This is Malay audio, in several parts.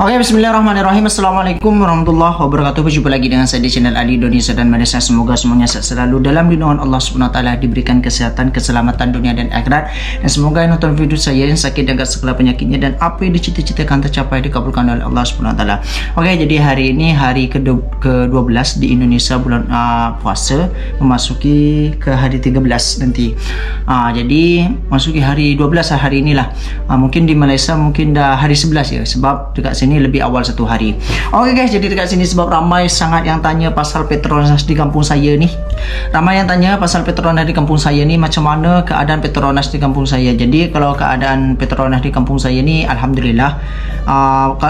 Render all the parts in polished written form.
Oke, bismillahirrahmanirrahim. Assalamualaikum warahmatullahi wabarakatuh. Berjumpa lagi dengan saya di channel Ali Indonesia dan Malaysia. Semoga semuanya sehat selalu dalam lindungan Allah Subhanahu wa taala, diberikan kesehatan, keselamatan dunia dan akhirat. Dan semoga yang nonton video saya yang sakit dan segala penyakitnya dan apa yang dicita-citakan tercapai dikabulkan oleh Allah Subhanahu wa taala. Oke, jadi hari ini hari ke-12 di Indonesia, bulan puasa, memasuki ke hari 13 nanti. Jadi masuki hari 12 hari inilah. Mungkin di Malaysia mungkin dah hari 11 ya, sebab dekat sini lebih awal satu hari. Oke guys, jadi dekat sini sebab ramai sangat yang tanya pasal Petronas di kampung saya nih. Ramai yang tanya pasal Petronas di kampung saya nih, macam mana keadaan Petronas di kampung saya. Jadi kalau keadaan Petronas di kampung saya ni, alhamdulillah,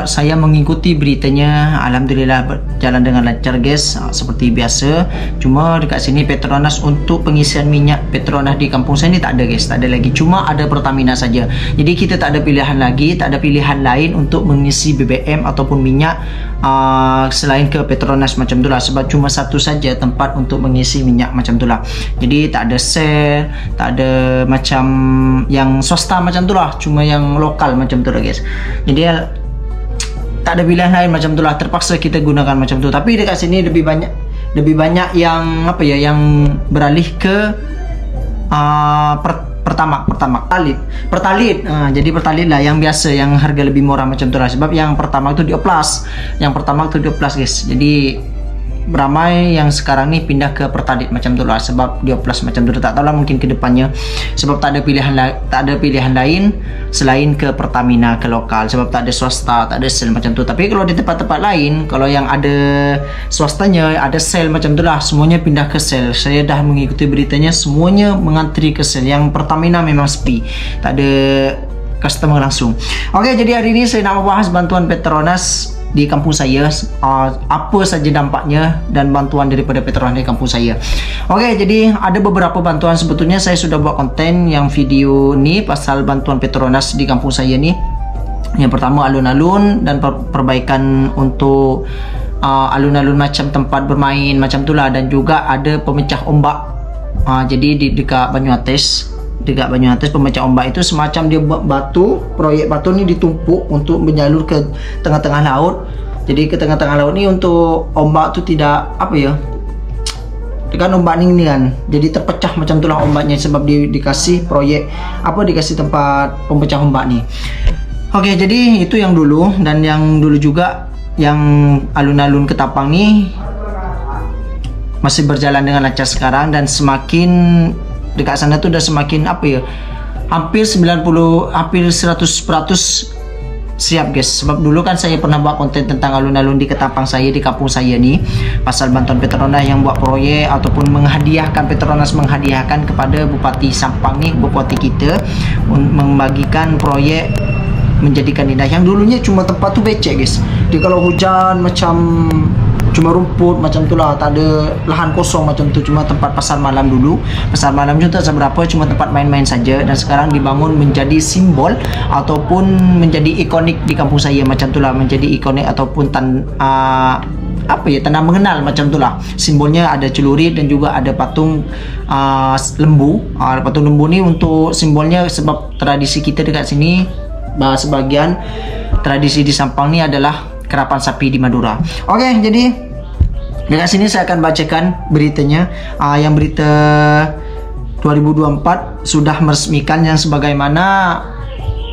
saya mengikuti beritanya, alhamdulillah berjalan dengan lancar guys, seperti biasa. Cuma dekat sini Petronas untuk pengisian minyak Petronas di kampung saya ni tak ada guys, tak ada lagi. Cuma ada Pertamina saja. Jadi kita tak ada pilihan lagi, tak ada pilihan lain untuk mengisi BBM ataupun minyak selain ke Petronas macam itulah, sebab cuma satu saja tempat untuk mengisi minyak macam itulah. Jadi tak ada sel, tak ada macam yang swasta macam itulah, cuma yang lokal macam itulah guys. Jadi tak ada pilihan lain macam itulah, terpaksa kita gunakan macam tu. Tapi dekat sini lebih banyak yang apa ya, yang beralih ke Pertalit. Jadi Pertalit lah yang biasa, yang harga lebih murah macam tu lah. Sebab yang pertama itu dioplas, guys. Jadi ramai yang sekarang ni pindah ke Pertalit macam tu lah, sebab dioplas macam tu. Tak tahu lah, mungkin ke depannya, sebab tak ada pilihan lain selain ke Pertamina, ke lokal, sebab tak ada swasta, tak ada sel macam tu. Tapi kalau di tempat-tempat lain, kalau yang ada swastanya, ada sel macam tu lah, semuanya pindah ke sel. Saya dah mengikuti beritanya, semuanya mengantri ke sel. Yang Pertamina memang sepi, tak ada customer langsung. Oke, jadi hari ini saya nak membahas bantuan Petronas di kampung saya, apa saja dampaknya dan bantuan daripada Petronas di kampung saya. Oke, jadi ada beberapa bantuan. Sebetulnya saya sudah buat konten yang video ni pasal bantuan Petronas di kampung saya ni. Yang pertama alun-alun dan perbaikan untuk alun-alun macam tempat bermain macam itulah, dan juga ada pemecah ombak. Jadi dekat Banyuates, pemecah ombak itu semacam dia buat batu, proyek batu ni ditumpuk untuk menyalur ke tengah-tengah laut. Jadi ke tengah-tengah laut ni untuk ombak tu tidak apa ya, kan ombak ni kan, jadi terpecah macam itulah ombaknya, sebab dikasih proyek dikasih tempat pemecah ombak ni. Oke, jadi itu yang dulu. Dan yang dulu juga yang alun-alun Ketapang ni masih berjalan dengan lancar sekarang, dan semakin dekat sana tuh udah semakin apa ya, hampir 100% siap guys. Sebab dulu kan saya pernah buat konten tentang alun-alun di Ketapang saya, di kampung saya nih, pasal bantuan Petronas yang buat proyek ataupun Petronas menghadiahkan kepada Bupati Sampang nih, bupati kita, membagikan proyek menjadikan indah. Yang dulunya cuma tempat tu becek guys. Dia kalau hujan macam cuma rumput macam tu lah, tak ada lahan kosong macam tu, cuma tempat pasar malam dulu. Pasar malam juga tak seberapa, cuma tempat main-main saja. Dan sekarang dibangun menjadi simbol ataupun menjadi ikonik di kampung saya macam tu lah, menjadi ikonik ataupun tanda mengenal macam tu lah. Simbolnya ada celurit dan juga ada patung lembu. Patung lembu ni untuk simbolnya, sebab tradisi kita dekat sini, sebagian tradisi di Sampang ni adalah kerapan sapi di Madura. Oke, jadi dekat sini saya akan bacakan beritanya. Yang berita 2024 sudah meresmikan, yang sebagaimana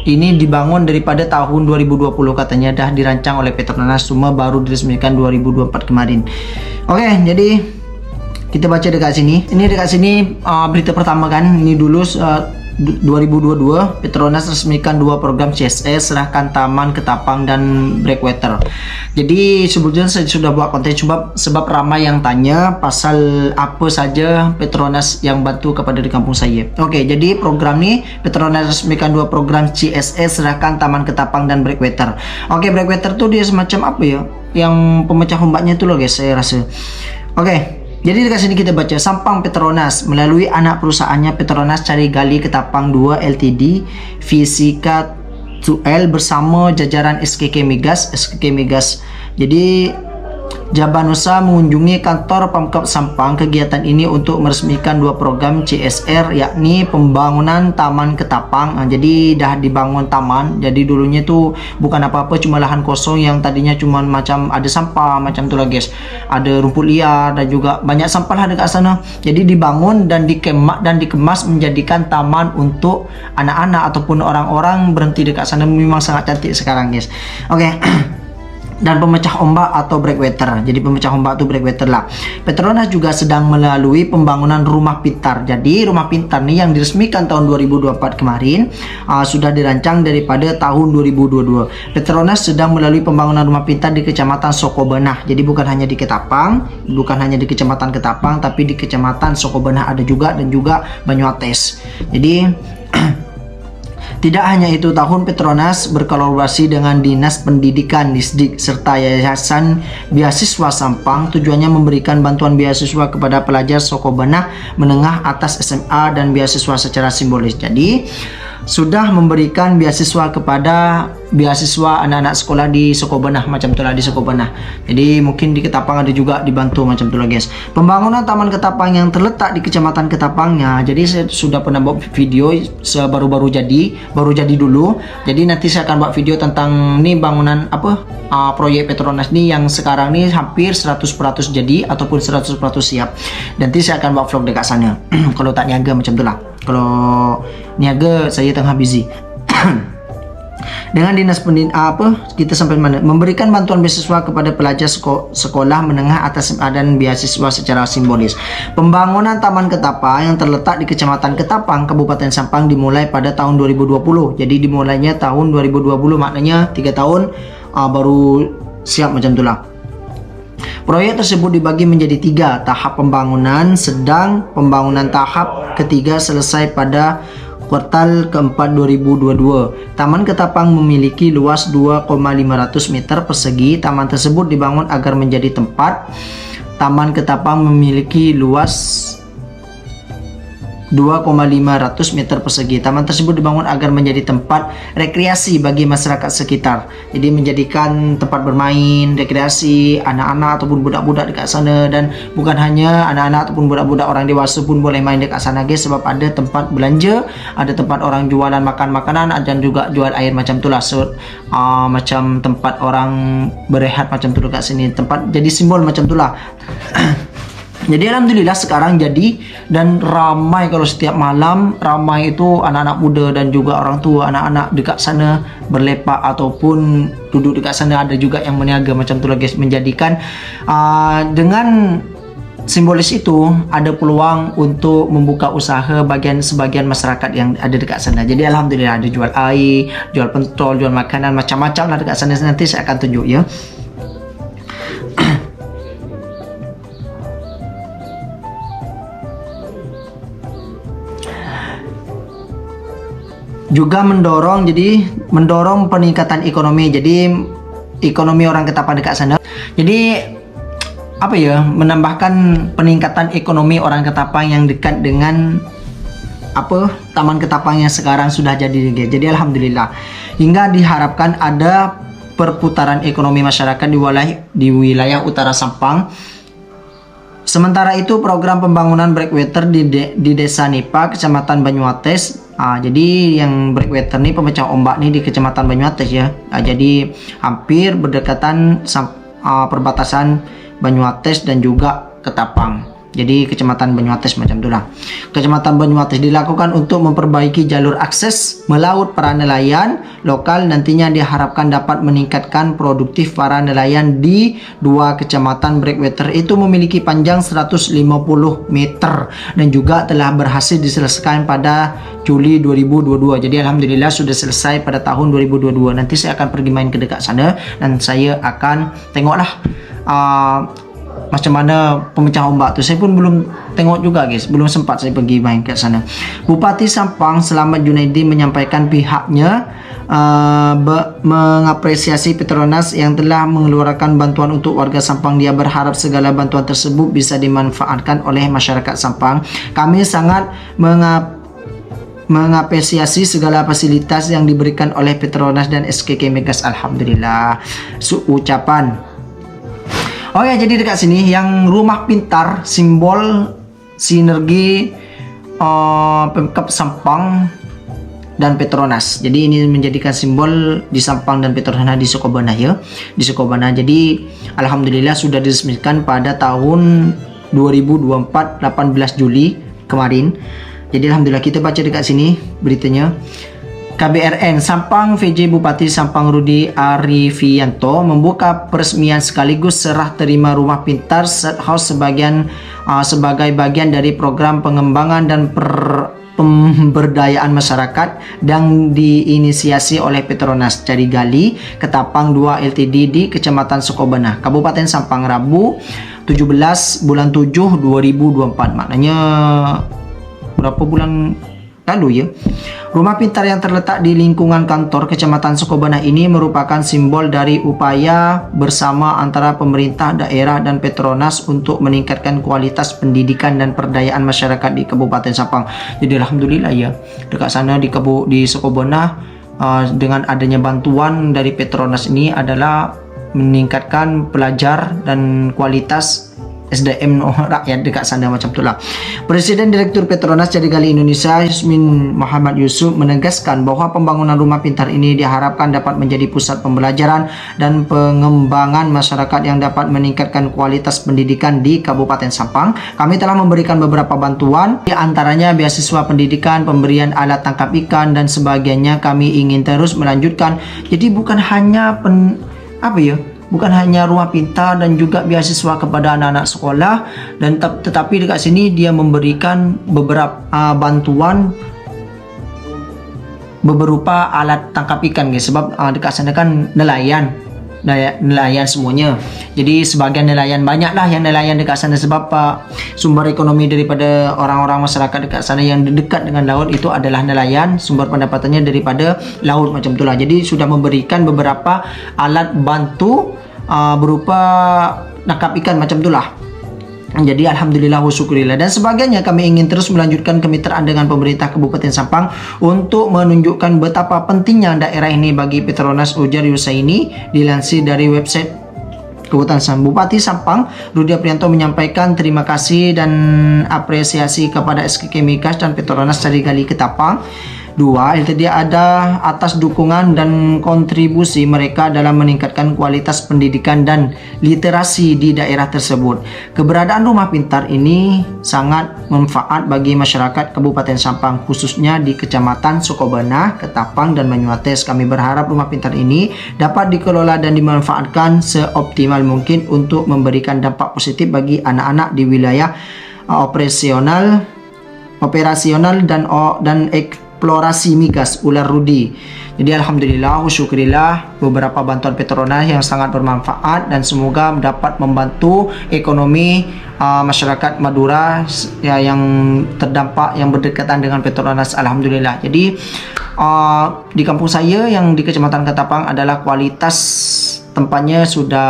ini dibangun daripada tahun 2020 katanya, dah dirancang oleh Petronas, cuma baru diresmikan 2024 kemarin. Oke, jadi kita baca dekat sini. Ini dekat sini berita pertama kan. Ini dulu 2022 Petronas resmikan 2 program CSS, serahkan Taman Ketapang dan Breakwater. Jadi sebetulnya saya sudah buat konten, sebab ramai yang tanya pasal apa saja Petronas yang bantu kepada di kampung saya. Oke, jadi program ni Petronas resmikan 2 program CSS, serahkan Taman Ketapang dan Breakwater. Oke, Breakwater tu dia semacam apa ya, yang pemecah ombaknya tu loh guys, saya rasa. Oke, jadi dekat sini kita baca, Sampang Petronas melalui anak perusahaannya Petronas Cari Gali Ketapang 2 Ltd Fisika 2L bersama jajaran SKK Migas. Jadi Jabanusa mengunjungi kantor Pemkab Sampang. Kegiatan ini untuk meresmikan dua program CSR, yakni pembangunan Taman Ketapang. Jadi dah dibangun taman. Jadi dulunya tu bukan apa-apa, cuma lahan kosong yang tadinya cuma macam ada sampah macam tu lah guys. Ada rumput liar dan juga banyak sampah lah dekat sana. Jadi dibangun dan dikemas menjadikan taman untuk anak-anak ataupun orang-orang berhenti dekat sana. Memang sangat cantik sekarang guys. Oke. Dan pemecah ombak atau breakwater. Jadi pemecah ombak itu breakwater lah. Petronas juga sedang melalui pembangunan rumah pintar. Jadi rumah pintar nih yang diresmikan tahun 2024 kemarin sudah dirancang daripada tahun 2022. Petronas sedang melalui pembangunan rumah pintar di Kecamatan Sokobenah. Jadi bukan hanya di Ketapang, bukan hanya di Kecamatan Ketapang, tapi di Kecamatan Sokobenah ada juga, dan juga Banyuates. Jadi tidak hanya itu, tahun Petronas berkolaborasi dengan Dinas Pendidikan Disdik serta Yayasan Beasiswa Sampang. Tujuannya memberikan bantuan beasiswa kepada pelajar Sokobenah menengah atas SMA dan beasiswa secara simbolis. Jadi sudah memberikan beasiswa kepada beasiswa anak-anak sekolah di Sokobenah macam itulah, di Sokobenah. Jadi mungkin di Ketapang ada juga dibantu macam itulah guys. Pembangunan Taman Ketapang yang terletak di Kecamatan Ketapangnya. Jadi saya sudah pernah buat video baru jadi dulu. Jadi nanti saya akan buat video tentang nih bangunan proyek Petronas nih yang sekarang nih hampir 100% jadi ataupun 100% siap. Nanti saya akan buat vlog dekat sana. Kalau tak niaga macam itulah. Kalau niaga saya tengah busy. Dengan Dinas Pendidikan kita sampai mana? Memberikan bantuan beasiswa kepada pelajar sekolah menengah atas SMA dan beasiswa secara simbolis. Pembangunan Taman Ketapang yang terletak di Kecamatan Ketapang, Kabupaten Sampang dimulai pada tahun 2020. Jadi dimulainya tahun 2020, maknanya 3 tahun baru siap macam itulah. Proyek tersebut dibagi menjadi 3 tahap pembangunan sedang. Pembangunan tahap ketiga selesai pada kuartal keempat 2022. Taman Ketapang memiliki luas 2,500 meter persegi. Taman tersebut dibangun agar menjadi tempat. Taman Ketapang memiliki luas 2,500 meter persegi. Taman tersebut dibangun agar menjadi tempat rekreasi bagi masyarakat sekitar. Jadi menjadikan tempat bermain, rekreasi anak-anak ataupun budak-budak dekat sana, dan bukan hanya anak-anak ataupun budak-budak, orang dewasa pun boleh main dekat sana guys, sebab ada tempat belanja, ada tempat orang jualan makan makanan, dan juga jual air macam itulah. Macam tempat orang berehat macam tu dekat sini. Tempat jadi simbol macam itulah. Jadi alhamdulillah sekarang jadi, dan ramai. Kalau setiap malam ramai itu anak-anak muda dan juga orang tua, anak-anak dekat sana berlepak ataupun duduk dekat sana. Ada juga yang meniaga macam tu lah guys, menjadikan dengan simbolis itu ada peluang untuk membuka usaha sebagian masyarakat yang ada dekat sana. Jadi alhamdulillah ada jual air, jual pentol, jual makanan macam-macam lah dekat sana. Nanti saya akan tunjuk ya. Juga mendorong peningkatan ekonomi. Jadi ekonomi orang Ketapang dekat sana. Jadi menambahkan peningkatan ekonomi orang Ketapang yang dekat dengan Taman Ketapang yang sekarang sudah jadi. Jadi alhamdulillah, hingga diharapkan ada perputaran ekonomi masyarakat di wilayah utara Sampang. Sementara itu, program pembangunan breakwater di Desa Nipa, Kecamatan Banyuates. Jadi yang breakwater nih, pemecah ombak nih di Kecamatan Banyuates ya. Jadi hampir berdekatan perbatasan Banyuates dan juga Ketapang. Jadi Kecamatan Banyuates macam itulah. Kecamatan Banyuates dilakukan untuk memperbaiki jalur akses melaut para nelayan lokal. Nantinya diharapkan dapat meningkatkan produktif para nelayan di dua kecamatan breakwater itu memiliki panjang 150 meter dan juga telah berhasil diselesaikan pada Juli 2022. Jadi alhamdulillah sudah selesai pada tahun 2022. Nanti saya akan pergi main ke dekat sana dan saya akan tengoklah macam mana pemecah ombak tu. Saya pun belum tengok juga guys, belum sempat saya pergi main ke sana. Bupati Sampang Selamat Junaidi menyampaikan pihaknya mengapresiasi Petronas yang telah mengeluarkan bantuan untuk warga Sampang. Dia berharap segala bantuan tersebut bisa dimanfaatkan oleh masyarakat Sampang. Kami sangat mengapresiasi segala fasilitas yang diberikan oleh Petronas dan SKK Migas. Alhamdulillah, ucapan. Oke, jadi dekat sini yang rumah pintar simbol sinergi Pemkab Sampang dan Petronas. Jadi ini menjadikan simbol di Sampang dan Petronas di Sukabana ya. Di Sukabana. Jadi alhamdulillah sudah diresmikan pada tahun 2024 18 Juli kemarin. Jadi alhamdulillah kita baca dekat sini beritanya. KBRN Sampang VJ Bupati Sampang Rudi Arifianto membuka peresmian sekaligus serah terima rumah pintar set house sebagai bagian dari program pengembangan dan pemberdayaan masyarakat yang diinisiasi oleh Petronas Carigali Ketapang 2 Ltd di Kecamatan Sukabana, Kabupaten Sampang, Rabu 17 bulan 7 2024. Maknanya berapa bulan lalu ya. Rumah pintar yang terletak di lingkungan kantor Kecamatan Sukabana ini merupakan simbol dari upaya bersama antara pemerintah daerah dan Petronas untuk meningkatkan kualitas pendidikan dan pemberdayaan masyarakat di Kabupaten Sampang. Jadi alhamdulillah ya, dekat sana di Sukabana dengan adanya bantuan dari Petronas ini adalah meningkatkan pelajar dan kualitas SDM rakyat dekat sana macam itulah. Presiden Direktur Petronas Carigali Indonesia Yusmin Muhammad Yusuf menegaskan bahwa pembangunan rumah pintar ini diharapkan dapat menjadi pusat pembelajaran dan pengembangan masyarakat yang dapat meningkatkan kualitas pendidikan di Kabupaten Sampang. Kami telah memberikan beberapa bantuan, di antaranya beasiswa pendidikan, pemberian alat tangkap ikan dan sebagainya. Kami ingin terus melanjutkan. Jadi bukan hanya bukan hanya rumah pintar dan juga beasiswa kepada anak-anak sekolah, dan tetapi dekat sini dia memberikan beberapa bantuan berupa alat tangkap ikan guys, sebab dekat sana kan nelayan semuanya. Jadi sebagian nelayan, banyaklah yang nelayan dekat sana, sebab sumber ekonomi daripada orang-orang masyarakat dekat sana yang dekat dengan laut itu adalah nelayan, sumber pendapatannya daripada laut macam itulah. Jadi sudah memberikan beberapa alat bantu berupa nangkap ikan macam itulah. Jadi alhamdulillah wa syukurillah. Dan sebagainya kami ingin terus melanjutkan kemitraan dengan pemerintah Kabupaten Sampang untuk menunjukkan betapa pentingnya daerah ini bagi Petronas, ujar Yusaini. Dilansir dari website Kabupaten Sampang, Bupati Sampang Rudi Aprianto menyampaikan terima kasih dan apresiasi kepada SKK Migas dan Petronas Carigali Ketapang 2 Ltd ada atas dukungan dan kontribusi mereka dalam meningkatkan kualitas pendidikan dan literasi di daerah tersebut. Keberadaan rumah pintar ini sangat manfaat bagi masyarakat Kabupaten Sampang, khususnya di Kecamatan Sukabana, Ketapang, dan Banyuates. Kami berharap rumah pintar ini dapat dikelola dan dimanfaatkan seoptimal mungkin untuk memberikan dampak positif bagi anak-anak di wilayah operasional dan eksplorasi migas, ular Rudi. Jadi alhamdulillah wa syukurillah, beberapa bantuan Petronas yang sangat bermanfaat dan semoga dapat membantu ekonomi masyarakat Madura ya, yang terdampak yang berdekatan dengan Petronas. Alhamdulillah. Jadi di kampung saya yang di Kecamatan Ketapang adalah kualitas tempatnya sudah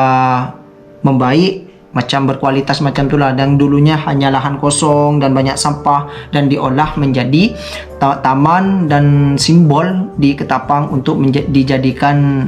membaik, macam berkualitas macam itulah, dan dulunya hanya lahan kosong dan banyak sampah, dan diolah menjadi taman dan simbol di Ketapang untuk dijadikan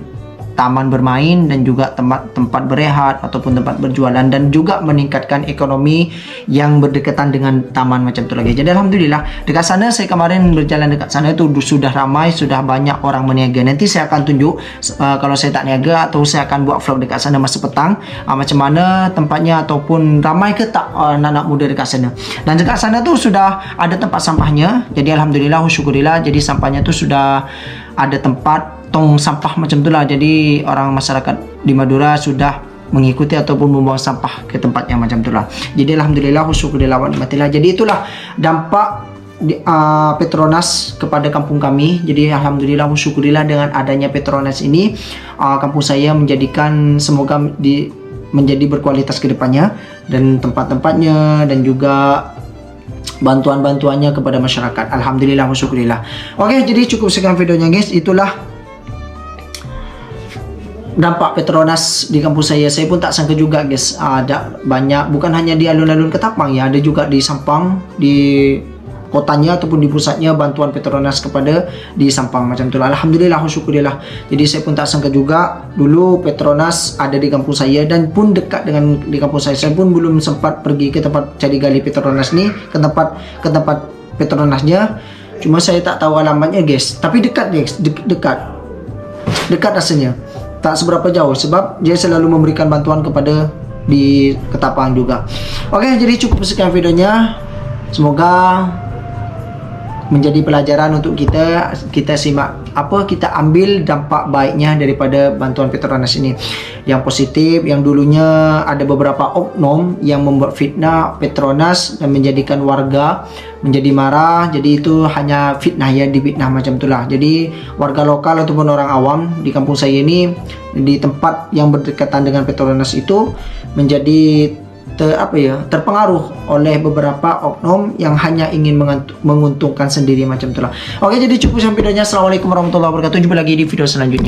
taman bermain dan juga tempat berehat ataupun tempat berjualan, dan juga meningkatkan ekonomi yang berdekatan dengan taman macam itu lagi. Jadi alhamdulillah dekat sana, saya kemarin berjalan dekat sana itu sudah ramai, sudah banyak orang berniaga. Nanti saya akan tunjuk kalau saya tak niaga, atau saya akan buat vlog dekat sana masa petang macam mana tempatnya, ataupun ramai ke tak anak-anak muda dekat sana. Dan dekat sana tu sudah ada tempat sampahnya. Jadi alhamdulillah syukurillah, jadi sampahnya tu sudah ada tempat tong sampah macam itulah. Jadi orang masyarakat di Madura sudah mengikuti ataupun membuang sampah ke tempatnya macam itulah. Jadi alhamdulillah syukurillah wa nikmatillah. Jadi itulah dampak Petronas kepada kampung kami. Jadi alhamdulillah syukurillah, dengan adanya Petronas ini kampung saya semoga menjadi berkualitas ke depannya, dan tempat-tempatnya dan juga bantuan-bantuannya kepada masyarakat. Alhamdulillah wa syukurillah. Oke, jadi cukup sekian videonya guys. Itulah dampak Petronas di kampus saya. Saya pun tak sangka juga guys, ada banyak, bukan hanya di alun-alun Ketapang ya, ada juga di Sampang, di kotanya ataupun di pusatnya bantuan Petronas kepada di Sampang macam itulah. Alhamdulillah, syukurillah. Jadi saya pun tak sangka juga dulu Petronas ada di kampung saya dan pun dekat dengan di kampung saya. Saya pun belum sempat pergi ke tempat cari gali Petronas ni, ke tempat Petronasnya. Cuma saya tak tahu alamatnya guys. Tapi dekat guys, dekat rasanya. Tak seberapa jauh sebab dia selalu memberikan bantuan kepada di Ketapang juga. Oke, jadi cukup sekian videonya. Semoga menjadi pelajaran untuk kita simak kita ambil dampak baiknya daripada bantuan Petronas ini. Yang positif, yang dulunya ada beberapa oknum yang membuat fitnah Petronas dan menjadikan warga menjadi marah. Jadi itu hanya fitnah, ya, difitnah macam itulah. Jadi warga lokal ataupun orang awam di kampung saya ini di tempat yang berdekatan dengan Petronas itu menjadi terpengaruh oleh beberapa oknum yang hanya ingin menguntungkan sendiri macam itulah. Oke, jadi cukup sampai videonya. Assalamualaikum warahmatullahi wabarakatuh. Jumpa lagi di video selanjutnya.